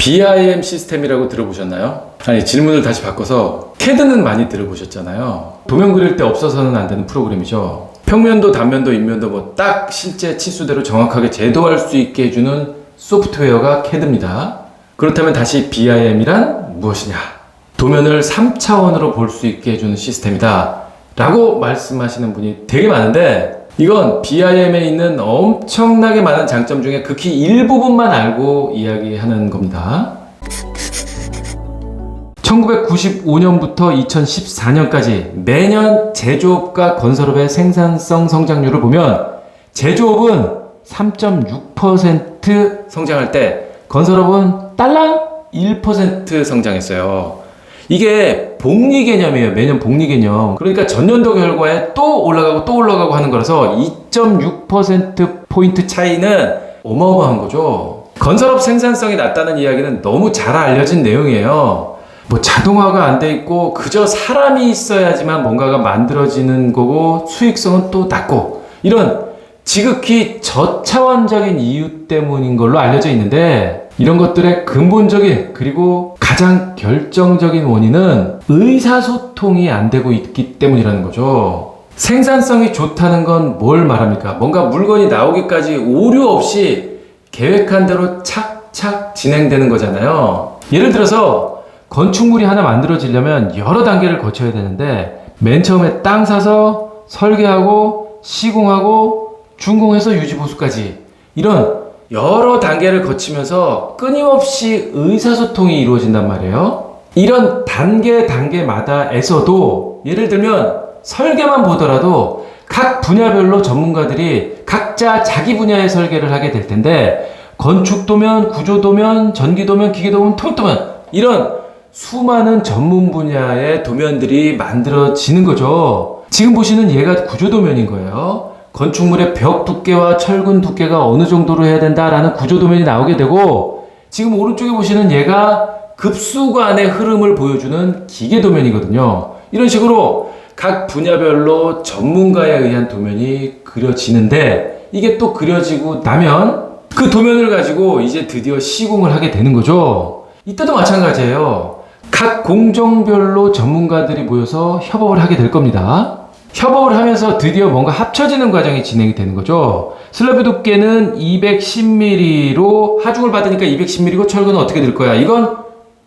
BIM 시스템이라고 들어보셨나요? 아니, 질문을 다시 바꿔서 CAD는 많이 들어보셨잖아요. 도면 그릴 때 없어서는 안 되는 프로그램이죠. 평면도 단면도 인면도 뭐 딱 실제 치수대로 정확하게 제도할 수 있게 해주는 소프트웨어가 CAD입니다. 그렇다면 다시 BIM이란 무엇이냐? 도면을 3차원으로 볼 수 있게 해주는 시스템이다 라고 말씀하시는 분이 되게 많은데, 이건 BIM에 있는 엄청나게 많은 장점 중에 극히 일부분만 알고 이야기하는 겁니다. 1995년부터 2014년까지 매년 제조업과 건설업의 생산성 성장률을 보면 제조업은 3.6% 성장할 때 건설업은 딸랑 1% 성장했어요. 이게 복리 개념이에요. 매년 복리 개념. 그러니까 전년도 결과에 또 올라가고 또 올라가고 하는 거라서 2.6%포인트 차이는 어마어마한 거죠. 건설업 생산성이 낮다는 이야기는 너무 잘 알려진 내용이에요. 뭐 자동화가 안 돼 있고 그저 사람이 있어야지만 뭔가가 만들어지는 거고 수익성은 또 낮고, 이런 지극히 저차원적인 이유 때문인 걸로 알려져 있는데, 이런 것들의 근본적인 그리고 가장 결정적인 원인은 의사소통이 안 되고 있기 때문이라는 거죠. 생산성이 좋다는 건 뭘 말합니까? 뭔가 물건이 나오기까지 오류 없이 계획한 대로 착착 진행되는 거잖아요. 예를 들어서 건축물이 하나 만들어지려면 여러 단계를 거쳐야 되는데, 맨 처음에 땅 사서 설계하고 시공하고 준공해서 유지보수까지 이런 여러 단계를 거치면서 끊임없이 의사소통이 이루어진단 말이에요. 이런 단계마다에서도 예를 들면 설계만 보더라도 각 분야별로 전문가들이 각자 자기 분야의 설계를 하게 될 텐데, 건축도면, 구조도면, 전기도면, 기계도면, 토목도면, 이런 수많은 전문 분야의 도면들이 만들어지는 거죠. 지금 보시는 얘가 구조도면인 거예요. 건축물의 벽 두께와 철근 두께가 어느 정도로 해야 된다라는 구조도면이 나오게 되고, 지금 오른쪽에 보시는 얘가 급수관의 흐름을 보여주는 기계도면이거든요. 이런 식으로 각 분야별로 전문가에 의한 도면이 그려지는데, 이게 또 그려지고 나면 그 도면을 가지고 이제 드디어 시공을 하게 되는 거죠. 이때도 마찬가지예요. 각 공정별로 전문가들이 모여서 협업을 하게 될 겁니다. 협업을 하면서 드디어 뭔가 합쳐지는 과정이 진행이 되는 거죠. 슬래브 두께는 210mm로 하중을 받으니까 210mm고 철근은 어떻게 될 거야? 이건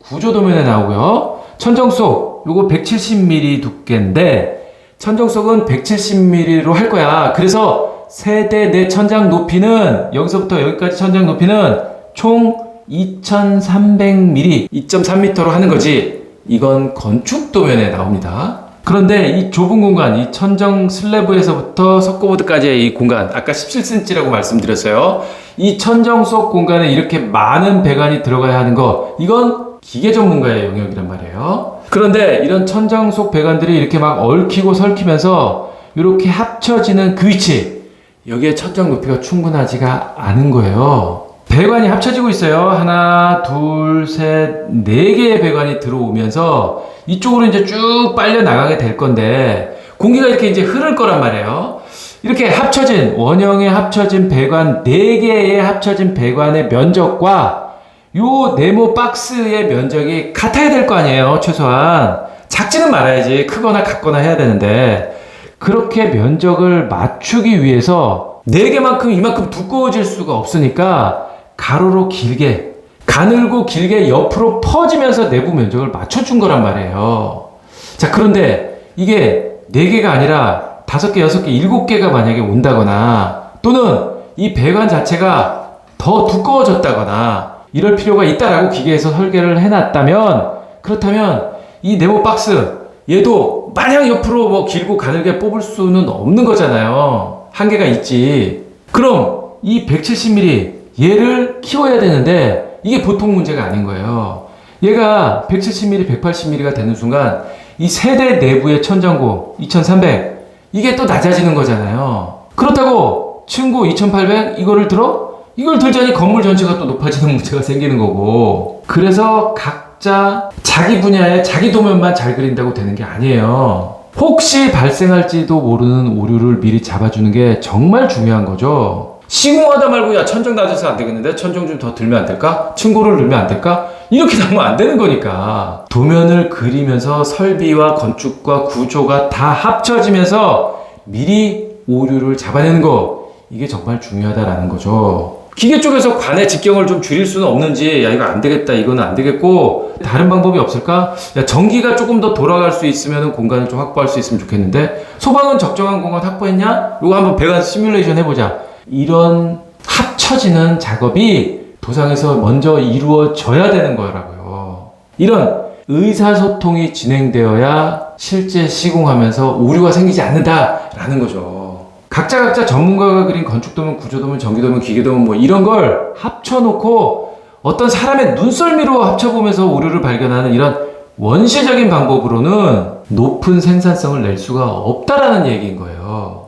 구조도면에 나오고요. 천정석 요거 170mm 두께인데 천정석은 170mm로 할 거야. 그래서 세대 내 천장 높이는, 여기서부터 여기까지 천장 높이는 총 2300mm, 2.3m로 하는 거지. 이건 건축도면에 나옵니다. 그런데 이 좁은 공간, 이 천정 슬래브에서부터 석고보드까지의 이 공간, 아까 17cm라고 말씀드렸어요. 이 천정 속 공간에 이렇게 많은 배관이 들어가야 하는 거, 이건 기계 전문가의 영역이란 말이에요. 그런데 이런 천정 속 배관들이 이렇게 막 얽히고 설키면서 이렇게 합쳐지는 그 위치, 여기에 천정 높이가 충분하지가 않은 거예요. 배관이 합쳐지고 있어요. 하나, 둘, 셋, 네 개의 배관이 들어오면서 이쪽으로 이제 쭉 빨려 나가게 될 건데, 공기가 이렇게 이제 흐를 거란 말이에요. 이렇게 합쳐진, 원형에 합쳐진 배관, 네 개의 합쳐진 배관의 면적과 요 네모 박스의 면적이 같아야 될 거 아니에요. 최소한. 작지는 말아야지. 크거나 같거나 해야 되는데, 그렇게 면적을 맞추기 위해서 네 개만큼 이만큼 두꺼워질 수가 없으니까 가로로 길게, 가늘고 길게 옆으로 퍼지면서 내부 면적을 맞춰준 거란 말이에요. 자, 그런데 이게 4개가 아니라 5개, 6개, 7개가 만약에 온다거나, 또는 이 배관 자체가 더 두꺼워졌다거나 이럴 필요가 있다라고 기계에서 설계를 해놨다면, 그렇다면 이 네모 박스, 얘도 마냥 옆으로 뭐 길고 가늘게 뽑을 수는 없는 거잖아요. 한계가 있지. 그럼 이 170mm 얘를 키워야 되는데 이게 보통 문제가 아닌 거예요. 얘가 170mm, 180mm가 되는 순간 이 세대 내부의 천정고 2300, 이게 또 낮아지는 거잖아요. 그렇다고 층고 2800 이거를 들어? 이걸 들자니 건물 전체가 또 높아지는 문제가 생기는 거고, 그래서 각자 자기 분야에 자기 도면만 잘 그린다고 되는 게 아니에요. 혹시 발생할지도 모르는 오류를 미리 잡아주는 게 정말 중요한 거죠. 시공하다 말고 야 천정 낮아서 안 되겠는데 천정 좀 더 들면 안 될까? 층고를 넣으면 안 될까? 이렇게 나오면 안 되는 거니까 도면을 그리면서 설비와 건축과 구조가 다 합쳐지면서 미리 오류를 잡아내는 거, 이게 정말 중요하다라는 거죠. 기계 쪽에서 관의 직경을 좀 줄일 수는 없는지, 야 이거 안 되겠다, 이거는 안 되겠고 다른 방법이 없을까? 야 전기가 조금 더 돌아갈 수 있으면 공간을 좀 확보할 수 있으면 좋겠는데 소방은 적정한 공간 확보했냐? 이거 한번 배관 시뮬레이션 해보자. 이런 합쳐지는 작업이 도상에서 먼저 이루어져야 되는 거라고요. 이런 의사소통이 진행되어야 실제 시공하면서 오류가 생기지 않는다라는 거죠. 각자 전문가가 그린 건축도면, 구조도면, 전기도면, 기계도면 뭐 이런 걸 합쳐놓고 어떤 사람의 눈썰미로 합쳐보면서 오류를 발견하는 이런 원시적인 방법으로는 높은 생산성을 낼 수가 없다라는 얘기인 거예요.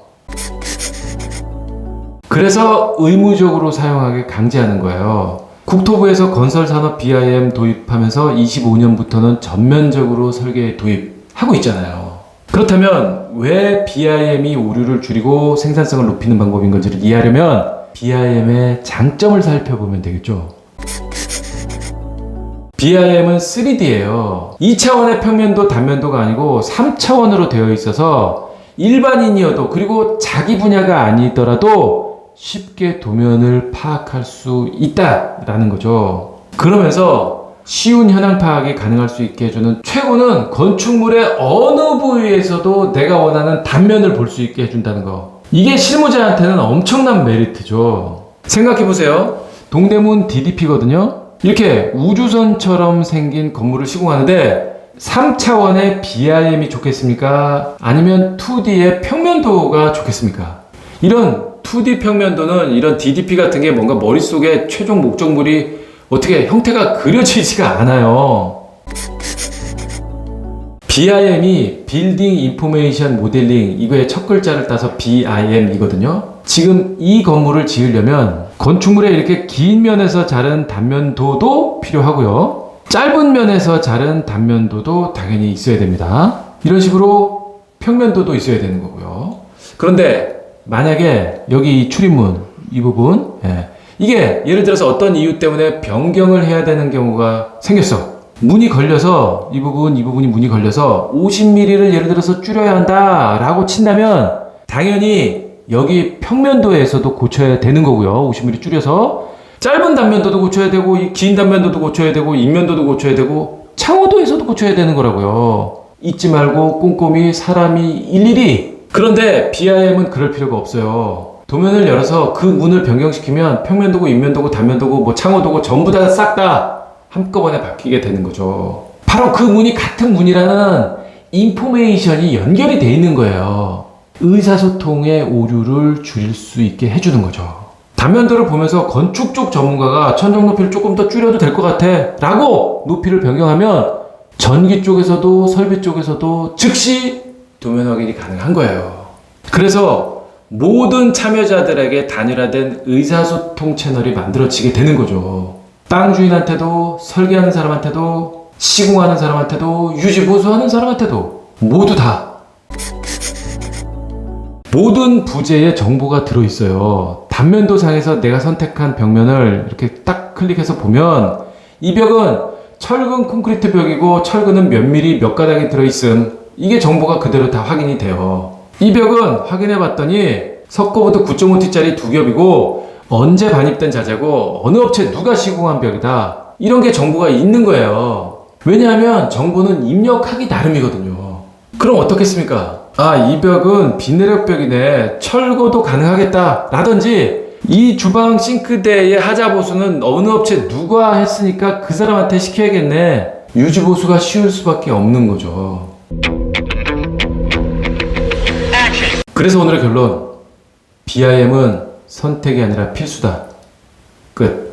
그래서 의무적으로 사용하게 강제하는 거예요. 국토부에서 건설산업 BIM 도입하면서 25년부터는 전면적으로 설계 도입하고 있잖아요. 그렇다면 왜 BIM이 오류를 줄이고 생산성을 높이는 방법인 건지를 이해하려면 BIM의 장점을 살펴보면 되겠죠. BIM은 3D예요. 2차원의 평면도 단면도가 아니고 3차원으로 되어 있어서 일반인이어도 그리고 자기 분야가 아니더라도 쉽게 도면을 파악할 수 있다라는 거죠. 그러면서 쉬운 현황 파악이 가능할 수 있게 해주는 최고는 건축물의 어느 부위에서도 내가 원하는 단면을 볼 수 있게 해준다는 거. 이게 실무자한테는 엄청난 메리트죠. 생각해보세요. 동대문 DDP거든요. 이렇게 우주선처럼 생긴 건물을 시공하는데 3차원의 BIM이 좋겠습니까? 아니면 2D의 평면도가 좋겠습니까? 이런 2D 평면도는 이런 DDP 같은 게 뭔가 머릿속에 최종 목적물이 어떻게 형태가 그려지지가 않아요. BIM이 빌딩 인포메이션 모델링, 이거의 첫 글자를 따서 BIM이거든요. 지금 이 건물을 지으려면 건축물에 이렇게 긴 면에서 자른 단면도도 필요하고요. 짧은 면에서 자른 단면도도 당연히 있어야 됩니다. 이런 식으로 평면도도 있어야 되는 거고요. 그런데 만약에 여기 이 출입문 이 부분, 이게 예를 들어서 어떤 이유 때문에 변경을 해야 되는 경우가 생겼어. 문이 걸려서 이 부분이 문이 걸려서 50mm를 예를 들어서 줄여야 한다 라고 친다면 당연히 여기 평면도에서도 고쳐야 되는 거고요. 50mm 줄여서 짧은 단면도도 고쳐야 되고 이 긴 단면도도 고쳐야 되고 인면도도 고쳐야 되고 창호도에서도 고쳐야 되는 거라고요. 잊지 말고 꼼꼼히 사람이 일일이. 그런데 BIM은 그럴 필요가 없어요. 도면을 열어서 그 문을 변경시키면 평면도고 인면도고 단면도고 뭐 창호도고 전부 다 싹 다 한꺼번에 바뀌게 되는 거죠. 바로 그 문이 같은 문이라는 인포메이션이 연결이 돼 있는 거예요. 의사소통의 오류를 줄일 수 있게 해주는 거죠. 단면도를 보면서 건축 쪽 전문가가 천정 높이를 조금 더 줄여도 될 것 같아 라고 높이를 변경하면 전기 쪽에서도 설비 쪽에서도 즉시 도면 확인이 가능한 거예요. 그래서 모든 참여자들에게 단일화된 의사소통 채널이 만들어지게 되는 거죠. 땅 주인한테도 설계하는 사람한테도 시공하는 사람한테도 유지 보수하는 사람한테도 모두 다 모든 부재에 정보가 들어있어요. 단면도 상에서 내가 선택한 벽면을 이렇게 딱 클릭해서 보면 이 벽은 철근 콘크리트 벽이고 철근은 몇 미리 몇 가닥이 들어있음. 이게 정보가 그대로 다 확인이 돼요. 이 벽은 확인해 봤더니 석고보드 9.5T짜리 두 겹이고 언제 반입된 자재고 어느 업체 누가 시공한 벽이다. 이런 게 정보가 있는 거예요. 왜냐하면 정보는 입력하기 나름이거든요. 그럼 어떻겠습니까? 아, 이 벽은 비내력 벽이네. 철거도 가능하겠다. 라든지 이 주방 싱크대의 하자 보수는 어느 업체 누가 했으니까 그 사람한테 시켜야겠네. 유지 보수가 쉬울 수밖에 없는 거죠. 그래서 오늘의 결론, BIM은 선택이 아니라 필수다. 끝.